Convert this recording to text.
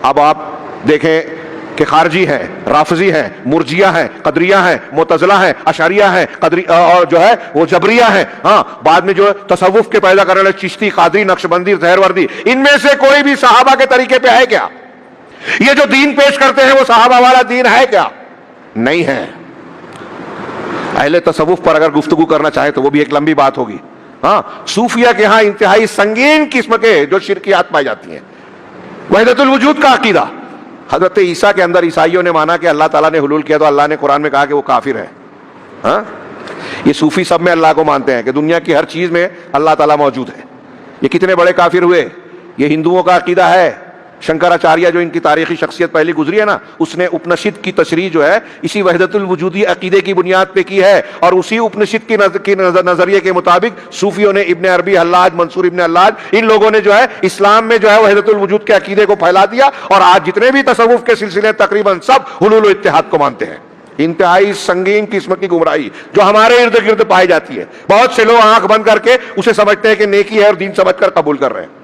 اب آپ دیکھیں کہ خارجی ہیں، رافضی ہیں، مرجیہ ہیں، قدریہ ہیں، معتزلہ ہیں، اشعریہ ہیں، اور جو ہے وہ جبریہ ہیں، ہاں بعد میں جو ہے تصوف کے پیدا کرنے والے چشتی، قادری، نقشبندی، دہروردی، ان میں سے کوئی بھی صحابہ کے طریقے پہ ہے کیا؟ یہ جو دین پیش کرتے ہیں وہ صحابہ والا دین ہے کیا؟ نہیں ہے۔ اہل تصوف پر اگر گفتگو کرنا چاہے تو وہ بھی ایک لمبی بات ہوگی۔ ہاں صوفیہ کے ہاں انتہائی سنگین قسم کے جو شرکیات پائی جاتی ہیں۔ وحدت الوجود کا عقیدہ، حضرت عیسیٰ کے اندر عیسائیوں نے مانا کہ اللہ تعالیٰ نے حلول کیا تو اللہ نے قرآن میں کہا کہ وہ کافر ہے۔ ہاں یہ صوفی سب میں اللہ کو مانتے ہیں کہ دنیا کی ہر چیز میں اللہ تعالیٰ موجود ہے۔ یہ کتنے بڑے کافر ہوئے؟ یہ ہندوؤں کا عقیدہ ہے۔ شنکراچاریہ جو ان کی تاریخی شخصیت پہلی گزری ہے نا، اس نے اپنشد کی تشریح جو ہے اسی وحدت الوجودی عقیدے کی بنیاد پہ کی ہے، اور اسی اپنشد کی نظریے کے مطابق صوفیوں نے ابن عربی، حلاج، منصور ابن حلاج، ان لوگوں نے جو ہے اسلام میں جو ہے وحدت الوجود کے عقیدے کو پھیلا دیا، اور آج جتنے بھی تصوف کے سلسلے تقریباً سب حلول و اتحاد کو مانتے ہیں۔ انتہائی سنگین قسم کی گمراہی جو ہمارے ارد گرد پائی جاتی ہے۔ بہت سے لوگ آنکھ بند کر کے اسے سمجھتے ہیں کہ نیکی ہے اور دین سمجھ کر قبول کر رہے ہیں۔